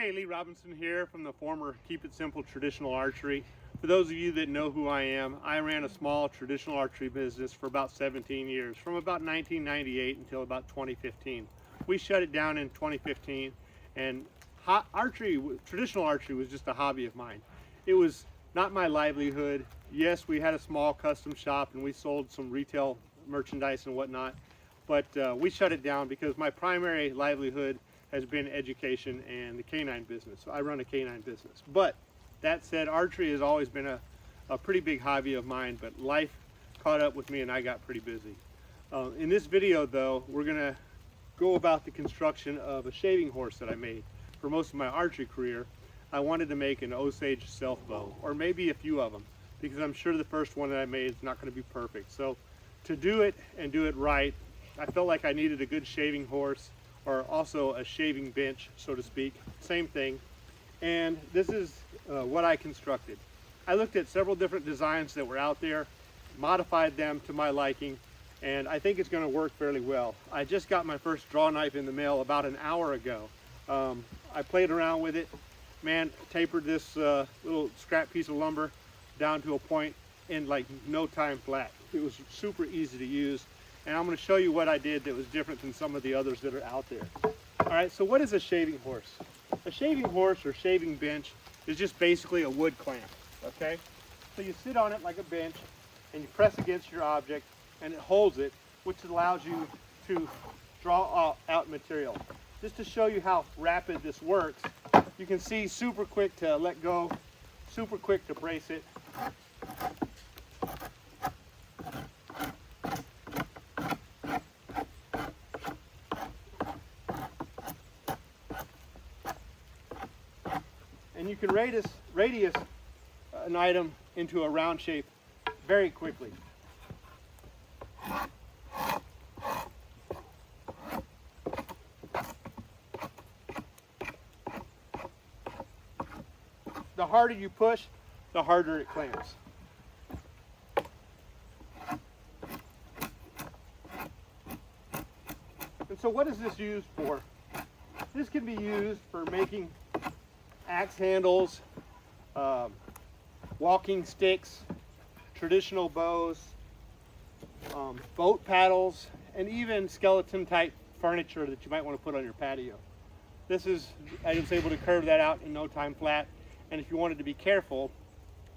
Hey, Lee Robinson here from the former Keep It Simple Traditional Archery. For those of you that know who I am, I ran a small traditional archery business for about 17 years, from about 1998 until about 2015. We shut it down in 2015, and traditional archery was just a hobby of mine. It was not my livelihood. Yes, we had a small custom shop and we sold some retail merchandise and whatnot, but we shut it down because my primary livelihood has been education and the canine business. So I run a canine business. But that said, archery has always been a pretty big hobby of mine, but life caught up with me and I got pretty busy. In this video though, we're gonna go about the construction of a shaving horse that I made. For most of my archery career, I wanted to make an Osage self bow, or maybe a few of them, because I'm sure the first one that I made is not gonna be perfect. So to do it and do it right, I felt like I needed a good shaving horse, or also a shaving bench, so to speak, same thing. And this is what I constructed. I looked at several different designs that were out there, modified them to my liking, and I think it's going to work fairly well. I just got my first draw knife in the mail about an hour ago. I played around with it, man, tapered this little scrap piece of lumber down to a point in like no time flat. It was super easy to use. And I'm going to show you what I did that was different than some of the others that are out there. All right, so what is a shaving horse? A shaving horse or shaving bench is just basically a wood clamp, okay? So you sit on it like a bench and you press against your object and it holds it, which allows you to draw out material. Just to show you how rapid this works, you can see super quick to let go, super quick to brace it. And you can radius an item into a round shape very quickly. The harder you push, the harder it clamps. And so what is this used for? This can be used for making axe handles, walking sticks, traditional bows, boat paddles, and even skeleton type furniture that you might want to put on your patio. I was able to curve that out in no time flat, and if you wanted to be careful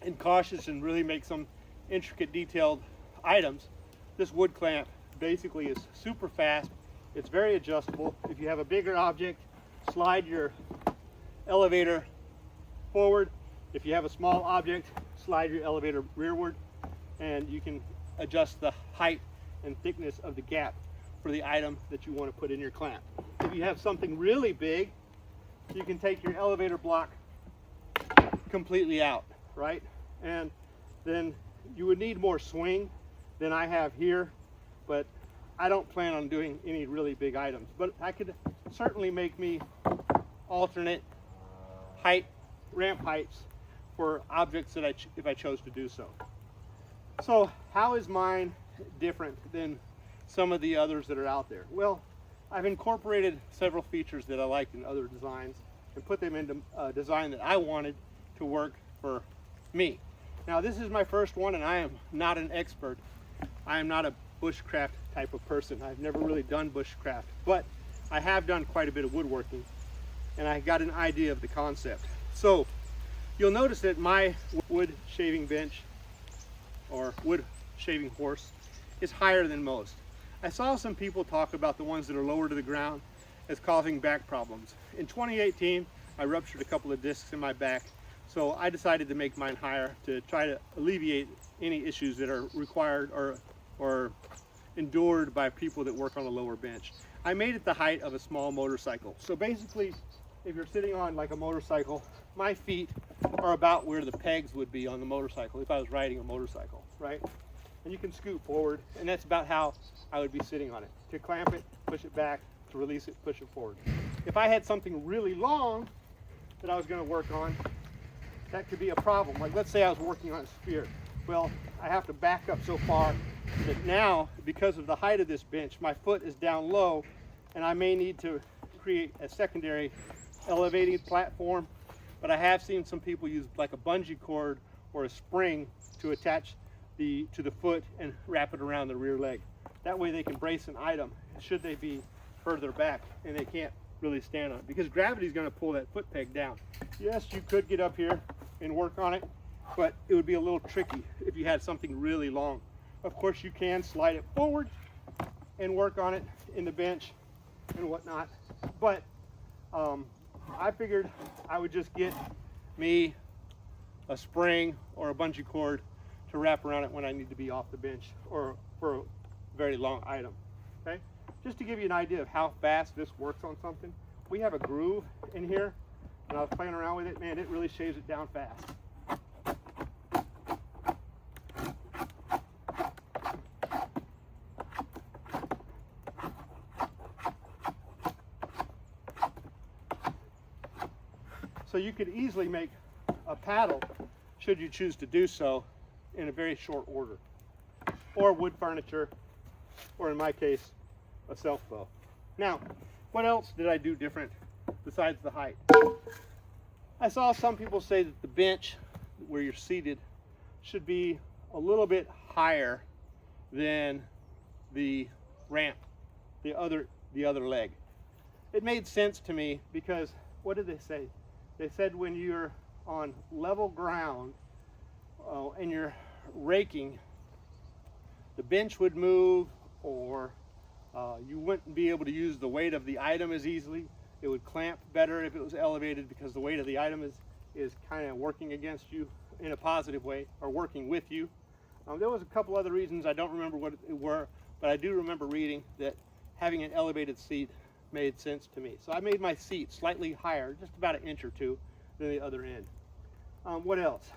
and cautious and really make some intricate detailed items, this wood clamp basically is super fast. It's very adjustable. If you have a bigger object, slide your elevator forward. If you have a small object, slide your elevator rearward, and you can adjust the height and thickness of the gap for the item that you want to put in your clamp. If you have something really big, you can take your elevator block completely out, right? And then you would need more swing than I have here, but I don't plan on doing any really big items. But I could certainly make me alternate ramp heights for objects that if I chose to do so. So how is mine different than some of the others that are out there? Well, I've incorporated several features that I liked in other designs and put them into a design that I wanted to work for me. Now this is my first one and I am not an expert. I am not a bushcraft type of person. I've never really done bushcraft, but I have done quite a bit of woodworking and I got an idea of the concept. So you'll notice that my wood shaving bench or wood shaving horse is higher than most. I saw some people talk about the ones that are lower to the ground as causing back problems. In 2018, I ruptured a couple of discs in my back, so I decided to make mine higher to try to alleviate any issues that are required or endured by people that work on a lower bench. I made it the height of a small motorcycle. So basically, if you're sitting on like a motorcycle, my feet are about where the pegs would be on the motorcycle if I was riding a motorcycle, right? And you can scoot forward, and that's about how I would be sitting on it. To clamp it, push it back, to release it, push it forward. If I had something really long that I was going to work on, that could be a problem. Like let's say I was working on a spear. Well, I have to back up so far that now, because of the height of this bench, my foot is down low, and I may need to create a secondary elevated platform, but I have seen some people use like a bungee cord or a spring to attach to the foot and wrap it around the rear leg. That way they can brace an item should they be further back and they can't really stand on it, because gravity is going to pull that foot peg down. Yes, you could get up here and work on it, but it would be a little tricky if you had something really long. Of course, you can slide it forward and work on it in the bench and whatnot, but I figured I would just get me a spring or a bungee cord to wrap around it when I need to be off the bench or for a very long item. Okay, just to give you an idea of how fast this works on something, we have a groove in here, and I was playing around with it. Man, it really shaves it down fast. So you could easily make a paddle, should you choose to do so, in a very short order. Or wood furniture, or in my case, a self bow. Now, what else did I do different besides the height? I saw some people say that the bench where you're seated should be a little bit higher than the ramp, the other leg. It made sense to me because, what did they say? They said when you're on level ground and you're raking, the bench would move, or you wouldn't be able to use the weight of the item as easily. It would clamp better if it was elevated, because the weight of the item is kind of working against you in a positive way, or working with you. There was a couple other reasons. I don't remember what it were, but I do remember reading that having an elevated seat made sense to me. So I made my seat slightly higher, just about an inch or two, than the other end. What else?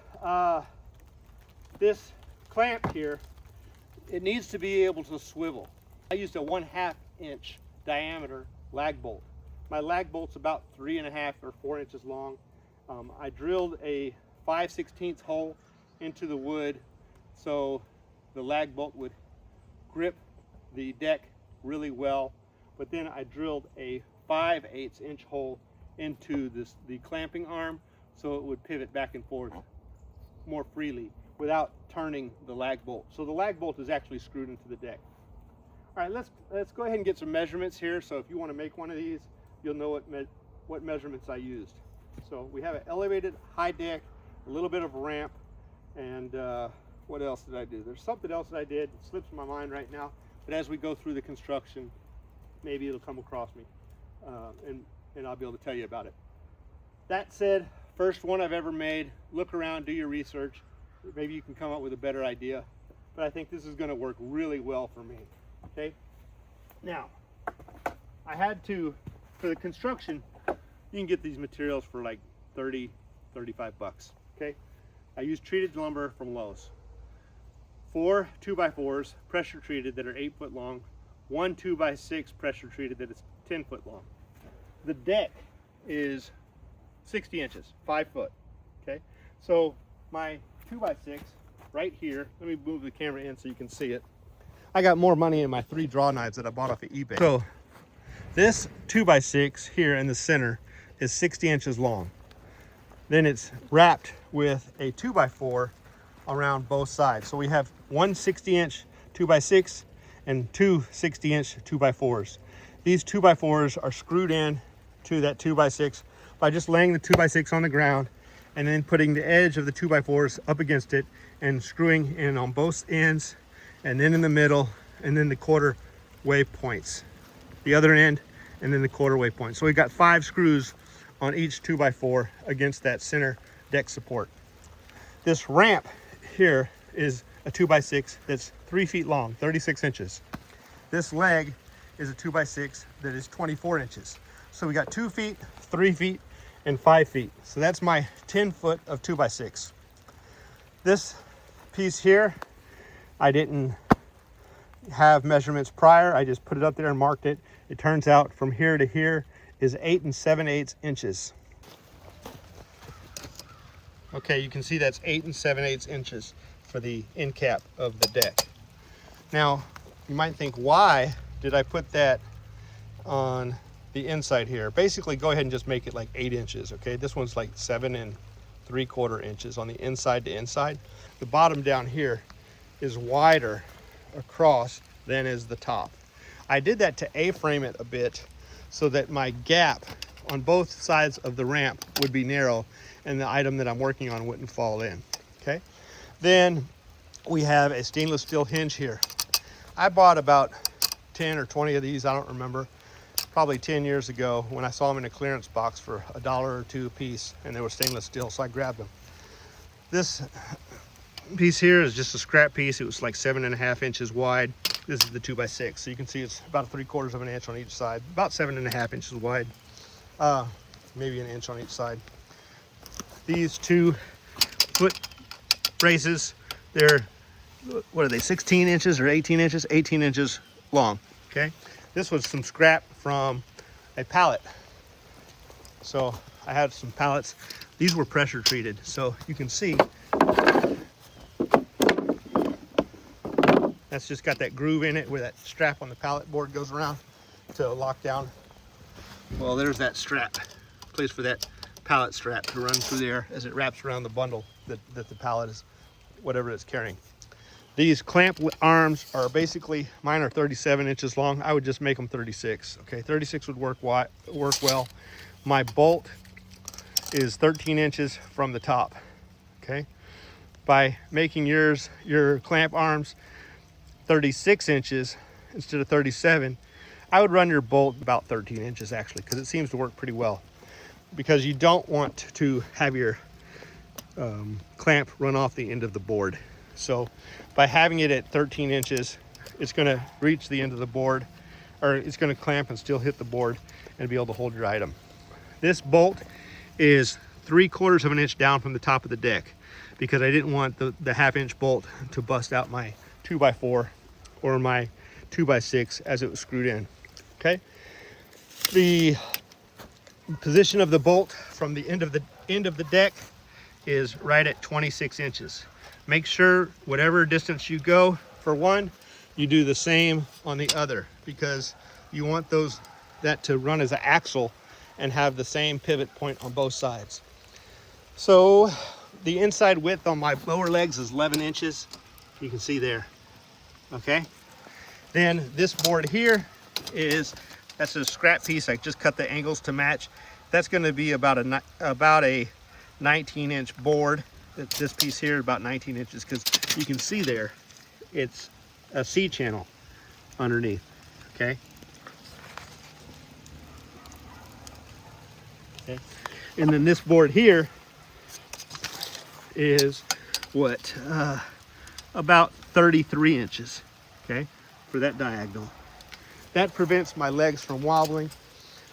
This clamp here, it needs to be able to swivel. I used a 1/2 inch diameter lag bolt. My lag bolt's about 3.5 or 4 inches long. I drilled a 5/16 hole into the wood so the lag bolt would grip the deck really well, but then I drilled a 5/8 inch hole into the clamping arm so it would pivot back and forth more freely without turning the lag bolt. So the lag bolt is actually screwed into the deck. All right, let's go ahead and get some measurements here. So if you want to make one of these, you'll know what measurements I used. So we have an elevated high deck, a little bit of a ramp, and what else did I do? There's something else that I did. It slips my mind right now, but as we go through the construction, maybe it'll come across me, and I'll be able to tell you about it. That said, first one I've ever made. Look around, do your research. Maybe you can come up with a better idea, but I think this is going to work really well for me. Okay, now I had to, for the construction, you can get these materials for like 30, 35 bucks. Okay, I use treated lumber from Lowe's. 4 2x4s pressure treated that are 8 foot long, 1 2x6 pressure treated that is 10 foot long. The deck is 60 inches, 5 foot. Okay, so my 2x6 right here, let me move the camera in so you can see it. I got more money in my 3 draw knives that I bought off of eBay. So this 2x6 here in the center is 60 inches long. Then it's wrapped with a 2x4 around both sides. So we have one 60-inch 2x6 and two 60-inch 2x4s. These 2x4s are screwed in to that 2x6 by just laying the 2x6 on the ground and then putting the edge of the 2x4s up against it and screwing in on both ends, and then in the middle, and then the quarter wave points, the other end, and then the quarter wave point. So we've got 5 screws on each 2x4 against that center deck support. This ramp here is a 2x6 that's 3 feet long, 36 inches. This leg is a 2x6 that is 24 inches. So we got 2 feet, 3 feet, and 5 feet. So that's my 10 foot of 2x6. This piece here, I didn't have measurements prior. I just put it up there and marked it. It turns out from here to here is 8 7/8 inches. Okay, you can see that's 8 7/8 inches for the end cap of the deck. Now, you might think, why did I put that on the inside here. Basically, go ahead and just make it like 8 inches, okay? This one's like 7 3/4 inches on the inside to inside. The bottom down here is wider across than is the top. I did that to A-frame it a bit so that my gap on both sides of the ramp would be narrow and the item that I'm working on wouldn't fall in, okay? Then we have a stainless steel hinge here. I bought about 10 or 20 of these, I don't remember, probably 10 years ago when I saw them in a clearance box for $1 or $2 a piece, and they were stainless steel, so I grabbed them. This piece here is just a scrap piece. It was like 7.5 inches wide. This is the 2x6, so you can see it's about 3/4 of an inch on each side, about 7.5 inches wide, maybe an inch on each side. These 2 foot braces, they're, what are they, 16 inches or 18 inches? 18 inches long, okay? This was some scrap from a pallet. So I had some pallets. These were pressure treated, so you can see that's just got that groove in it where that strap on the pallet board goes around to lock down. Well, there's that strap, place for that pallet strap to run through there as it wraps around the bundle that the pallet is, whatever it's carrying. These clamp arms are basically, mine are 37 inches long. I would just make them 36, okay? 36 would work well. My bolt is 13 inches from the top, okay? By making your clamp arms 36 inches instead of 37, I would run your bolt about 13 inches actually, because it seems to work pretty well. Because you don't want to have your clamp run off the end of the board. So by having it at 13 inches, it's going to reach the end of the board, or it's going to clamp and still hit the board and be able to hold your item. This bolt is 3/4 of an inch down from the top of the deck because I didn't want the 1/2 inch bolt to bust out my 2x4 or my 2x6 as it was screwed in, okay? The position of the bolt from the end of the deck is right at 26 inches. Make sure whatever distance you go for one, you do the same on the other, because you want that to run as an axle and have the same pivot point on both sides. So the inside width on my lower legs is 11 inches. You can see there, okay? Then this board here that's a scrap piece. I just cut the angles to match. That's gonna be about a 19-inch board. This piece here is about 19 inches because you can see there, it's a C-channel underneath, okay? Okay. And then this board here is what, about 33 inches, okay, for that diagonal. That prevents my legs from wobbling.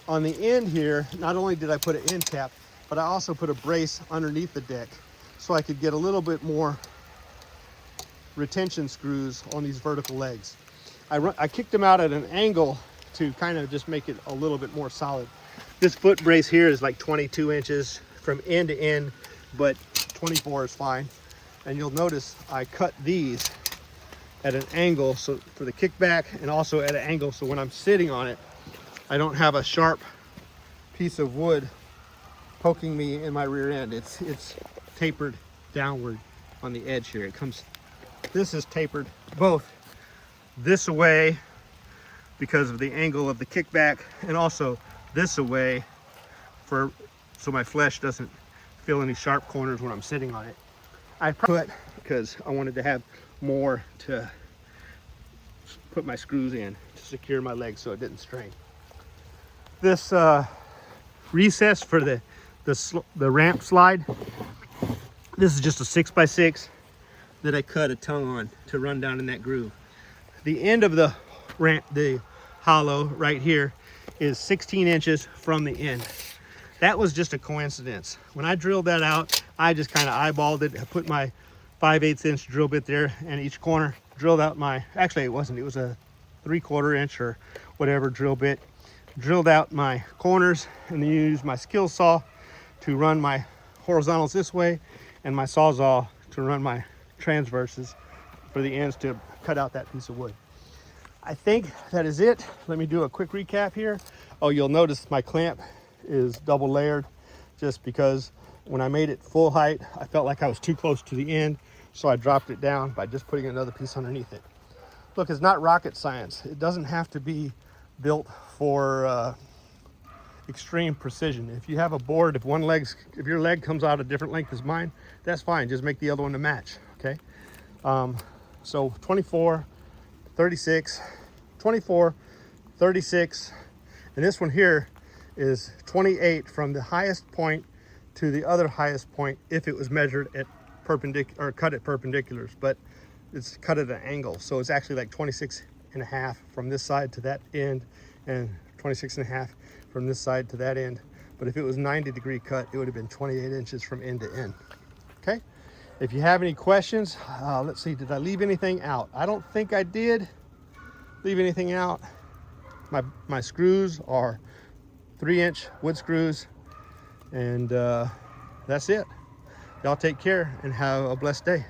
On the end here, not only did I put an end cap, but I also put a brace underneath the deck so I could get a little bit more retention screws on these vertical legs. I kicked them out at an angle to kind of just make it a little bit more solid. This foot brace here is like 22 inches from end to end, but 24 is fine. And you'll notice I cut these at an angle so for the kickback, and also at an angle so when I'm sitting on it, I don't have a sharp piece of wood poking me in my rear end. It's tapered downward on the edge here. This is tapered both this away because of the angle of the kickback, and also this away so my flesh doesn't feel any sharp corners when I'm sitting on it. I put, because I wanted to have more to put my screws in to secure my legs so it didn't strain. This recess for the ramp slide, this is just a 6x6 that I cut a tongue on to run down in that groove. The end of the ramp, the hollow right here, is 16 inches from the end. That was just a coincidence. When I drilled that out, I just kind of eyeballed it. I put my 5/8 inch drill bit there and each corner, drilled out actually it wasn't, it was a 3/4 inch or whatever drill bit. Drilled out my corners, and then used my skill saw to run my horizontals this way and my Sawzall to run my transverses for the ends to cut out that piece of wood. I think that is it. Let me do a quick recap here. Oh, you'll notice my clamp is double layered just because when I made it full height, I felt like I was too close to the end. So I dropped it down by just putting another piece underneath it. Look, it's not rocket science. It doesn't have to be built for extreme precision. If you have a board, if your leg comes out a different length as mine, that's fine. Just make the other one to match, okay? So 24, 36, 24, 36, and this one here is 28 from the highest point to the other highest point if it was measured at perpendicular or cut at perpendiculars, but it's cut at an angle, so it's actually like 26 and a half from this side to that end and 26 and a half from this side to that end. But if it was 90-degree cut, it would have been 28 inches from end to end. Okay, if you have any questions, let's see, did I leave anything out? I don't think I did leave anything out. My screws are 3-inch wood screws, and that's it. Y'all take care and have a blessed day.